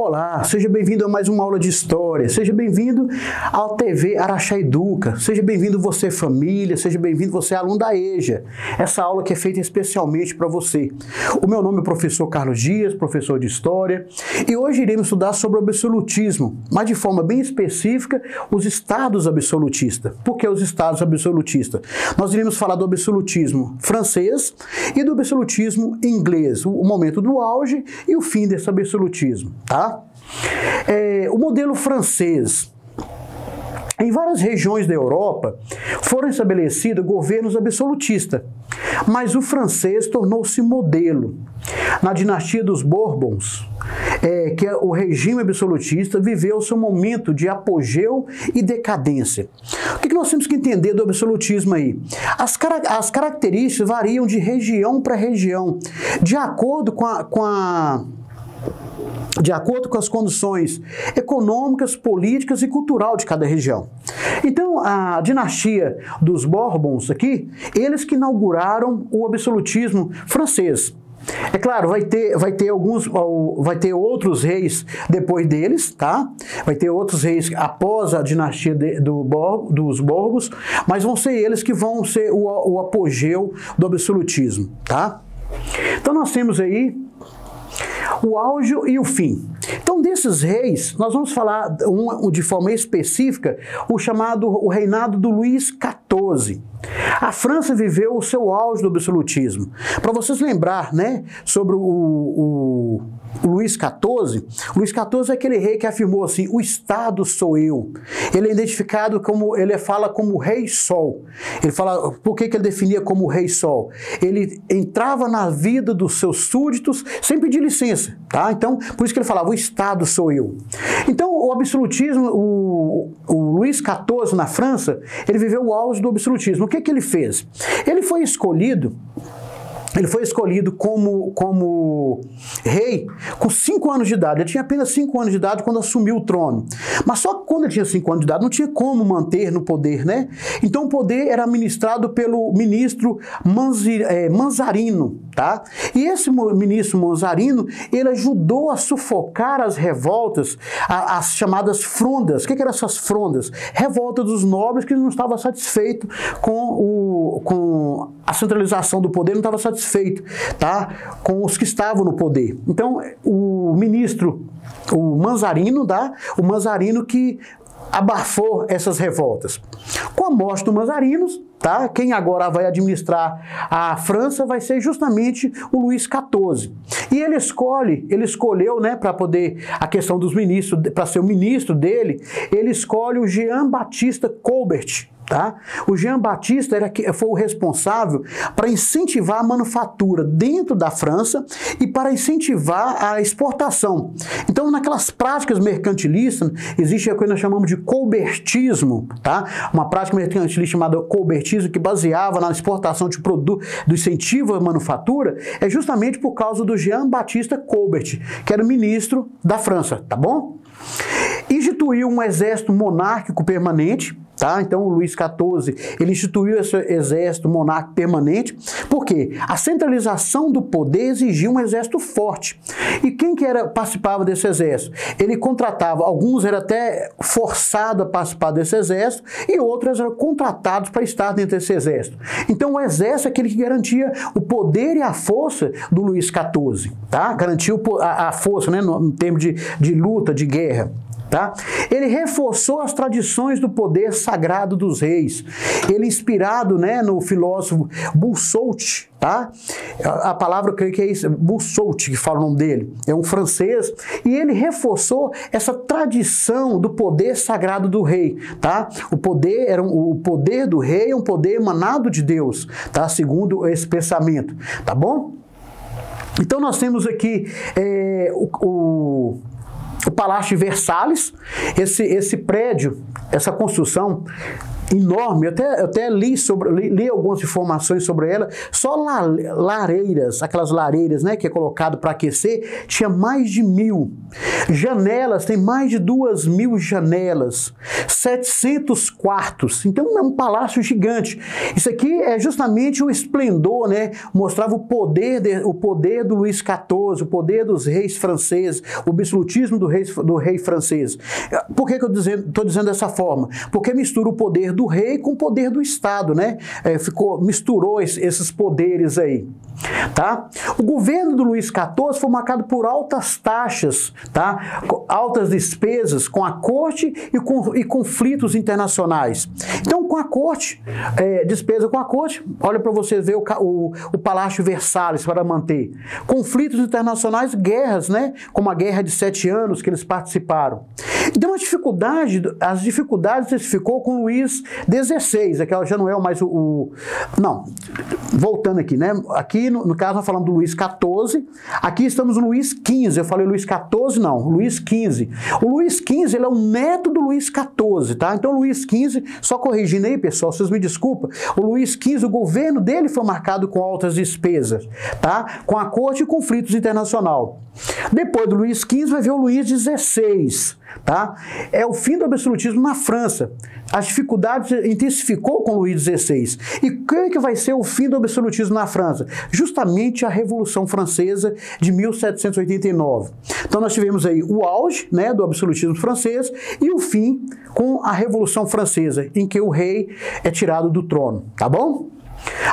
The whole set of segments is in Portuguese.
Olá, seja bem-vindo a mais uma aula de História, seja bem-vindo ao TV Araxá Educa, seja bem-vindo você família, seja bem-vindo você aluno da EJA, essa aula que é feita especialmente para você. O meu nome é professor Carlos Dias, professor de História, e hoje iremos estudar sobre o absolutismo, mas de forma bem específica, os estados absolutistas. Por que os estados absolutistas? Nós iremos falar do absolutismo francês e do absolutismo inglês, o momento do auge e o fim desse absolutismo, tá? O modelo francês. Em várias regiões da Europa foram estabelecidos governos absolutistas, mas o francês tornou-se modelo. Na dinastia dos Bourbons, que o regime absolutista viveu seu momento de apogeu e decadência. O que nós temos que entender do absolutismo aí? As características variam de região para região, de acordo com as condições econômicas, políticas e cultural de cada região. Então, a dinastia dos Bourbons aqui, eles que inauguraram o absolutismo francês. É claro, vai ter outros reis depois deles, tá? Vai ter outros reis após a dinastia dos Bourbons, mas vão ser eles que vão ser o apogeu do absolutismo, tá? Então, nós temos aí o auge e o fim. Então, desses reis, nós vamos falar de forma específica o reinado do Luís XIV. A França viveu o seu auge do absolutismo. Para vocês lembrar, né, sobre o Luís XIV, o Luís XIV é aquele rei que afirmou assim, o Estado sou eu. Ele é identificado ele fala como Rei Sol. Ele fala, por que ele definia como Rei Sol? Ele entrava na vida dos seus súditos sem pedir licença, tá? Então, por isso que ele falava, o Estado sou eu. Então, o absolutismo, o Luís XIV na França, ele viveu o auge do absolutismo. O que ele fez? Ele foi escolhido como rei com 5 anos de idade. Ele tinha apenas 5 anos de idade quando assumiu o trono. Mas só que quando ele tinha 5 anos de idade, não tinha como manter no poder, né? Então o poder era administrado pelo ministro Manzarino, tá? E esse ministro Manzarino, ele ajudou a sufocar as revoltas, as chamadas frondas. O que eram essas frondas? Revolta dos nobres que não estavam satisfeitos com a centralização do poder, não estava satisfeito, tá? Com os que estavam no poder. Então, o Manzarino que abafou essas revoltas. Com a morte do Manzarino, tá? Quem agora vai administrar a França vai ser justamente o Luís XIV. E ele escolheu, né, para poder, a questão dos ministros, para ser o ministro dele, ele escolhe o Jean-Baptiste Colbert. Tá? O Jean-Baptiste foi o responsável para incentivar a manufatura dentro da França e para incentivar a exportação. Então, naquelas práticas mercantilistas, existe o que nós chamamos de colbertismo, tá? Uma prática mercantilista chamada colbertismo, que baseava na exportação de produtos, do incentivo à manufatura, é justamente por causa do Jean-Baptiste Colbert, que era o ministro da França, tá bom? Instituiu um exército monárquico permanente. Tá? Então o Luís XIV, ele instituiu esse exército monárquico permanente, porque a centralização do poder exigia um exército forte. E quem participava desse exército? Ele contratava, alguns eram até forçados a participar desse exército, e outros eram contratados para estar dentro desse exército. Então o exército é aquele que garantia o poder e a força do Luís XIV, tá? Garantia a força, né, no termo de luta, de guerra. Tá? Ele reforçou as tradições do poder sagrado dos reis. Ele, inspirado, né, no filósofo Bossuet, tá? A palavra, eu creio que é isso, Bossuet, que fala o nome dele, é um francês, e ele reforçou essa tradição do poder sagrado do rei, tá? O poder do rei é um poder emanado de Deus, tá? Segundo esse pensamento, tá bom? Então nós temos aqui o Palácio de Versalhes. Esse prédio, essa construção, enorme. Eu até li algumas informações sobre ela. Só lareiras, aquelas lareiras, né, que é colocado para aquecer, tinha mais de 1000. Janelas, tem mais de 2000 janelas. 700 quartos. Então é um palácio gigante. Isso aqui é justamente o esplendor, né? Mostrava o poder do Luís XIV, o poder dos reis franceses, o absolutismo do rei francês. Por que eu estou dizendo dessa forma? Porque mistura o poder do rei com o poder do Estado, né? Misturou esses poderes aí. Tá? O governo do Luís XIV foi marcado por altas taxas, tá? Altas despesas com a corte e conflitos internacionais. Então, com a corte, despesa com a corte, olha para vocês ver o Palácio Versalhes para manter. Conflitos internacionais, guerras, né? Como a Guerra de 7 anos que eles participaram. Então, as dificuldades ficou com Luís XVI, aquela já não é mais não, voltando aqui, né? Aqui, no caso, nós falamos do Luís XIV, aqui estamos no Luís XV, eu falei Luís XIV, não, Luís XV. O Luís XV, ele é o neto do Luís XIV, tá? Então, o Luís XV, só corrigindo aí, pessoal, vocês me desculpem, o Luís XV, o governo dele foi marcado com altas despesas, tá? Com a corte e conflitos internacionais. Depois do Luís XV, vai ver o Luís XVI, tá? É o fim do absolutismo na França. As dificuldades intensificou com Luís XVI. E o que vai ser o fim do absolutismo na França? Justamente a Revolução Francesa de 1789. Então nós tivemos aí o auge, né, do absolutismo francês e o fim com a Revolução Francesa, em que o rei é tirado do trono, tá bom?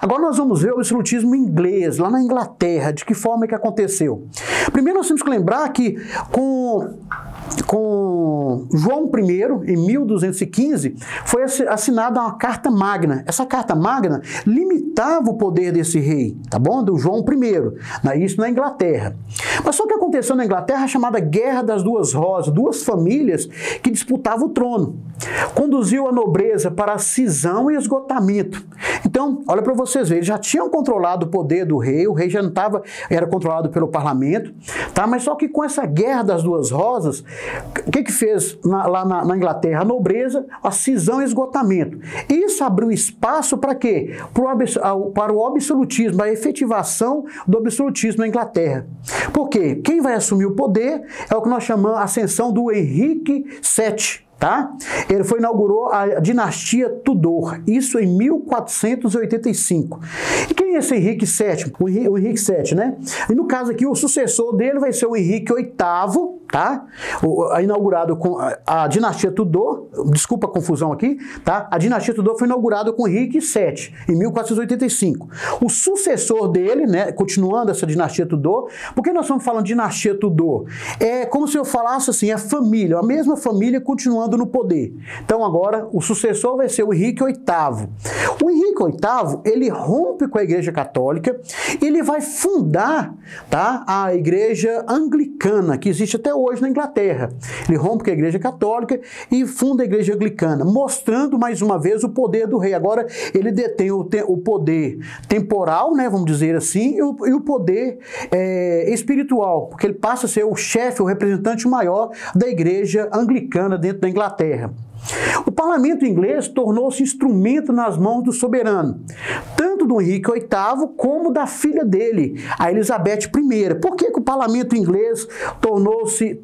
Agora nós vamos ver o absolutismo inglês, lá na Inglaterra, de que forma é que aconteceu. Primeiro nós temos que lembrar que com João I, em 1215, foi assinada uma Carta Magna. Essa Carta Magna limitava o poder desse rei, tá bom? Do João I, isso na Inglaterra. Mas só que aconteceu na Inglaterra a chamada Guerra das Duas Rosas, duas famílias que disputavam o trono. Conduziu a nobreza para a cisão e esgotamento. Então, olha para vocês verem, eles já tinham controlado o poder do rei, o rei já não estava, era controlado pelo parlamento, tá? Mas só que com essa Guerra das Duas Rosas, o que fez lá na Inglaterra? A nobreza, a cisão e esgotamento. Isso abriu espaço para quê? Para o absolutismo, a efetivação do absolutismo na Inglaterra. Por quê? Quem vai assumir o poder é o que nós chamamos a ascensão do Henrique VII. Tá? Ele inaugurou a dinastia Tudor, isso em 1485. E quem é esse Henrique VII? O Henrique VII, né? E no caso aqui, o sucessor dele vai ser o Henrique VIII, tá? Inaugurado com a dinastia Tudor, desculpa a confusão aqui, tá? A dinastia Tudor foi inaugurada com Henrique VII, em 1485. O sucessor dele, né, continuando essa dinastia Tudor, por que nós estamos falando de dinastia Tudor? É como se eu falasse assim, a família, a mesma família continuando no poder. Então agora o sucessor vai ser o Henrique VIII. O Henrique VIII, ele rompe com a Igreja Católica, ele vai fundar, tá, a Igreja Anglicana, que existe até hoje na Inglaterra. Ele rompe com a Igreja Católica e funda a Igreja Anglicana, mostrando mais uma vez o poder do rei. Agora ele detém o poder temporal, né, vamos dizer assim, e o poder espiritual, porque ele passa a ser o chefe, o representante maior da Igreja Anglicana dentro da Inglaterra. O parlamento inglês tornou-se instrumento nas mãos do soberano, tanto do Henrique VIII como da filha dele, a Elizabeth I. Por que o parlamento inglês tornou-se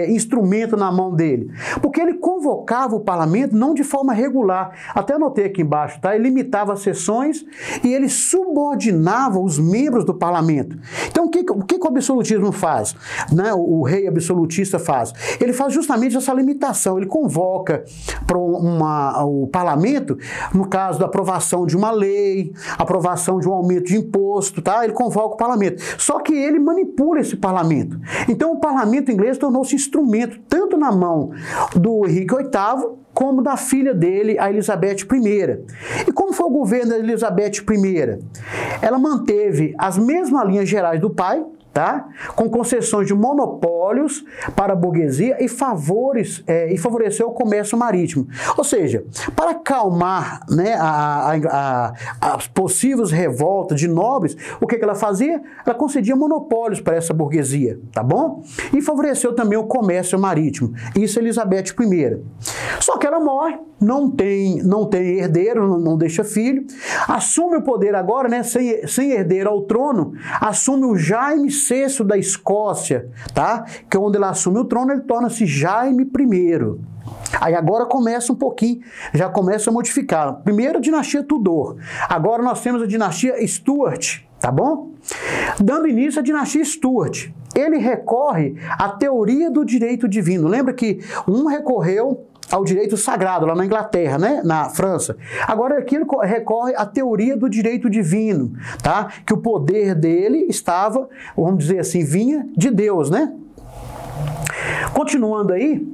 instrumento na mão dele? Porque ele convocava o parlamento não de forma regular, até anotei aqui embaixo, tá? Ele limitava as sessões e ele subordinava os membros do parlamento. Então o que o absolutismo faz? Né? O rei absolutista faz? Ele faz justamente essa limitação, ele convoca para o parlamento, no caso da aprovação de uma lei, aprovação de um aumento de imposto, tá? Ele convoca o parlamento. Só que ele manipula esse parlamento. Então o parlamento inglês tornou-se instrumento tanto na mão do Henrique VIII como da filha dele, a Elizabeth I. E como foi o governo da Elizabeth I? Ela manteve as mesmas linhas gerais do pai, tá? Com concessões de monopólios para a burguesia e favoreceu o comércio marítimo. Ou seja, para acalmar, né, as possíveis revoltas de nobres, o que ela fazia? Ela concedia monopólios para essa burguesia, tá bom? E favoreceu também o comércio marítimo. Isso é Elizabeth I. Só que ela morre, não tem herdeiro, não deixa filho, assume o poder agora, né, sem herdeiro ao trono, assume o Jaime VI da Escócia, tá? Que é onde ele assume o trono, ele torna-se Jaime I. Aí agora começa um pouquinho, já começa a modificar. Primeiro a dinastia Tudor, agora nós temos a dinastia Stuart, tá bom? Dando início à dinastia Stuart, ele recorre à teoria do direito divino. Lembra que um recorreu ao direito sagrado, lá na Inglaterra, né? Na França. Agora aqui ele recorre à teoria do direito divino, tá? Que o poder dele estava, vamos dizer assim, vinha de Deus, né? Continuando aí,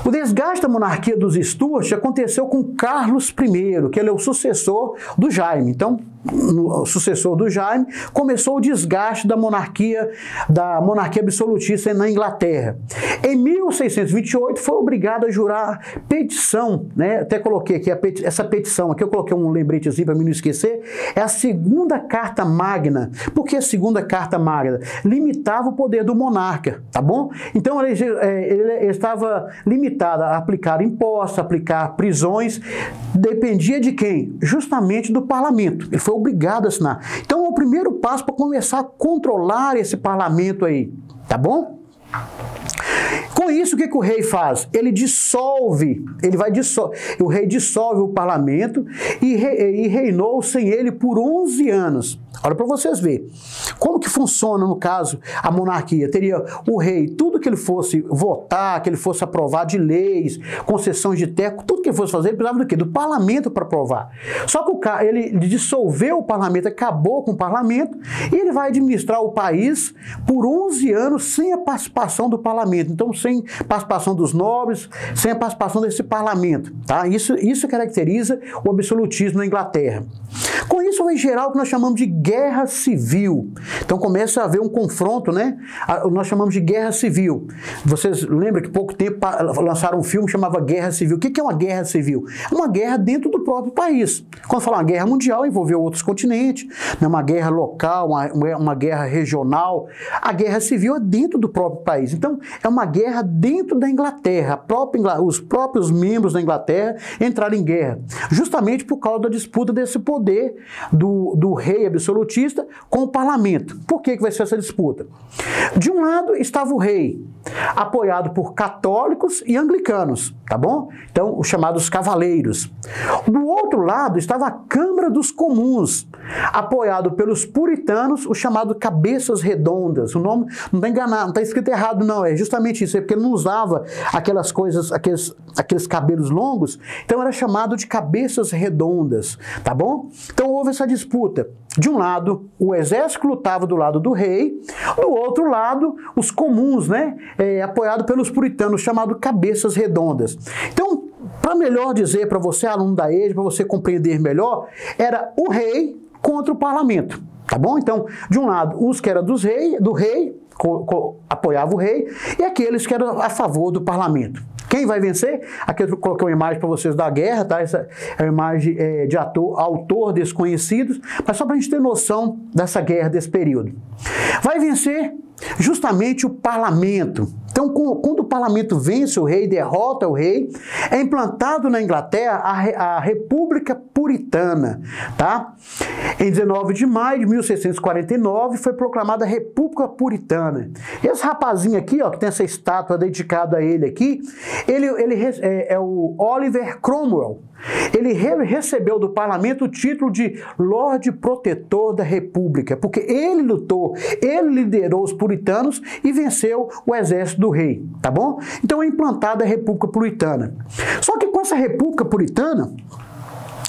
o desgaste da monarquia dos Stuart aconteceu com Carlos I, que ele é o sucessor do Jaime. Então, o sucessor do Jaime começou o desgaste da monarquia absolutista na Inglaterra. Em 1628 foi obrigado a jurar petição, né? Até coloquei aqui essa petição, aqui eu coloquei um lembretezinho para mim não esquecer, é a segunda carta magna. Por que a segunda carta magna? Limitava o poder do monarca, tá bom? Então ele estava limitado a aplicar impostos, a aplicar prisões, dependia de quem? Justamente do parlamento. Ele foi obrigado a assinar. Então é o primeiro passo para começar a controlar esse parlamento aí, tá bom? Com isso, o que o rei faz? Ele dissolve, o rei dissolve o parlamento e reinou sem ele por 11 anos. Olha para vocês verem. Como que funciona, no caso, a monarquia? Teria o rei, tudo que ele fosse votar, que ele fosse aprovar de leis, concessões de terra, tudo que ele fosse fazer, ele precisava do quê? Do parlamento para aprovar. Só que ele dissolveu o parlamento, acabou com o parlamento, e ele vai administrar o país por 11 anos sem a participação do parlamento. Então, sem participação dos nobres, sem a participação desse parlamento. Tá? Isso caracteriza o absolutismo na Inglaterra. Com isso, vai gerar o que nós chamamos de guerra civil. Então começa a haver um confronto, né? Nós chamamos de guerra civil. Vocês lembram que há pouco tempo lançaram um filme que chamava Guerra Civil. O que é uma guerra civil? É uma guerra dentro do próprio país. Quando falar uma guerra mundial, envolveu outros continentes, né? Uma guerra local, uma guerra regional. A guerra civil é dentro do próprio país. Então, é uma guerra dentro da Inglaterra. Os próprios membros da Inglaterra entraram em guerra, justamente por causa da disputa desse poder do rei absolutista com o parlamento. Por que vai ser essa disputa? De um lado estava o rei, apoiado por católicos e anglicanos, tá bom? Então, os chamados cavaleiros. Do outro lado estava a Câmara dos Comuns, apoiado pelos puritanos, os chamados cabeças redondas. O nome não está enganado, não está escrito errado, não. É justamente isso, é porque ele não usava aquelas coisas, aqueles cabelos longos, então era chamado de cabeças redondas, tá bom? Então houve essa disputa. De um lado, o exército lutava do lado do rei, do outro lado, os comuns, né? Apoiado pelos puritanos, chamado cabeças redondas. Então, para melhor dizer para você, aluno da EJA, para você compreender melhor, era o rei contra o parlamento, tá bom? Então, de um lado, os que eram do rei, apoiavam o rei, e aqueles que eram a favor do parlamento. Quem vai vencer? Aqui eu coloquei uma imagem para vocês da guerra, tá? Essa é uma imagem de autor desconhecidos, mas só para a gente ter noção dessa guerra, desse período. Vai vencer justamente o parlamento. Então, quando o parlamento vence o rei, derrota o rei, é implantado na Inglaterra a República Puritana, tá? Em 19 de maio de 1649 foi proclamada a República Puritana. Esse rapazinho aqui, ó, que tem essa estátua dedicada a ele aqui, ele é o Oliver Cromwell. Ele recebeu do parlamento o título de Lorde Protetor da República, porque ele lutou, ele liderou os puritanos e venceu o exército do rei, tá bom? Então é implantada a República Puritana. Só que com essa República Puritana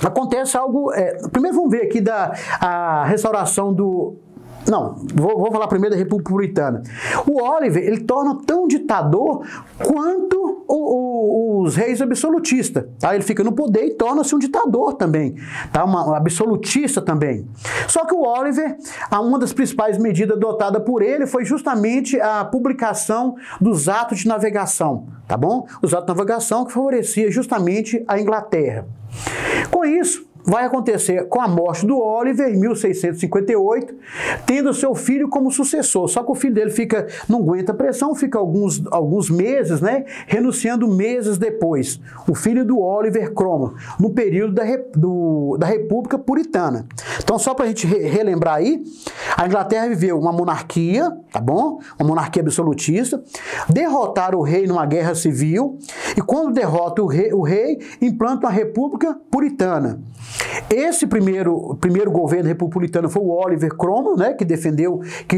acontece algo... primeiro vamos ver aqui a restauração do... Não, vou falar primeiro da República Puritana. O Oliver, ele torna tão ditador quanto os reis absolutistas, tá? Ele fica no poder e torna-se um ditador também, tá? Um absolutista também. Só que o Oliver, uma das principais medidas adotadas por ele foi justamente a publicação dos atos de navegação, tá bom? Os atos de navegação que favorecia justamente a Inglaterra. Com isso, vai acontecer com a morte do Oliver em 1658, tendo seu filho como sucessor. Só que o filho dele não aguenta pressão, fica alguns meses, né, renunciando meses depois. O filho do Oliver Cromwell, no período da República Puritana. Então, só para a gente relembrar aí, a Inglaterra viveu uma monarquia, tá bom? Uma monarquia absolutista, derrotaram o rei numa guerra civil, e quando derrota o rei implanta uma república puritana. Esse primeiro governo republicano foi o Oliver Cromwell, né, que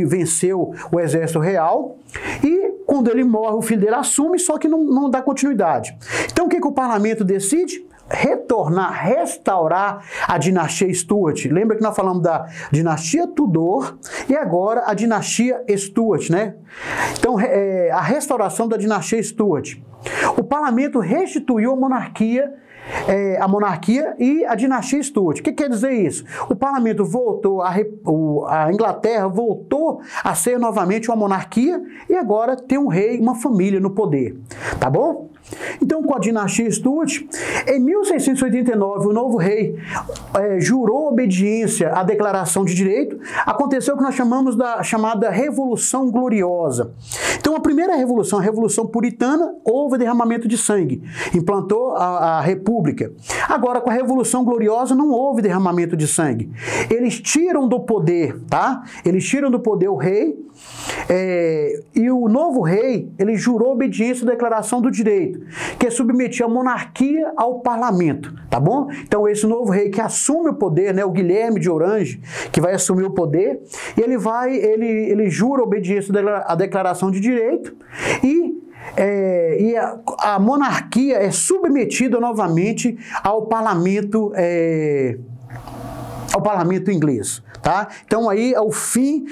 venceu o exército real, e quando ele morre, o filho dele assume, só que não dá continuidade. Então o que o parlamento decide? Restaurar a dinastia Stuart. Lembra que nós falamos da dinastia Tudor e agora a dinastia Stuart, né? Então, a restauração da dinastia Stuart. O parlamento restituiu a monarquia e a dinastia Stuart. O que quer dizer isso? O parlamento voltou, a Inglaterra voltou a ser novamente uma monarquia e agora tem um rei, uma família no poder. Tá bom? Então, com a dinastia Stuart, em 1689, o novo rei jurou obediência à Declaração de Direito. Aconteceu o que nós chamamos da chamada Revolução Gloriosa. Então, a primeira revolução, a Revolução Puritana, houve derramamento de sangue, implantou a República. Agora, com a Revolução Gloriosa, não houve derramamento de sangue. Eles tiram do poder, tá? Eles tiram do poder o rei, e o novo rei, ele jurou obediência à Declaração do Direito, que submetia a monarquia ao parlamento, tá bom? Então esse novo rei que assume o poder, né, o Guilherme de Orange, que vai assumir o poder, ele jura obediência à Declaração de Direito e a monarquia é submetida novamente ao parlamento inglês, tá? Então aí é o fim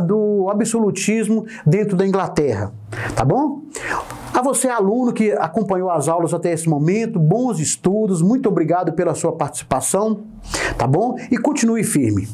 do absolutismo dentro da Inglaterra, tá bom? A você, aluno que acompanhou as aulas até esse momento, bons estudos, muito obrigado pela sua participação, tá bom? E continue firme.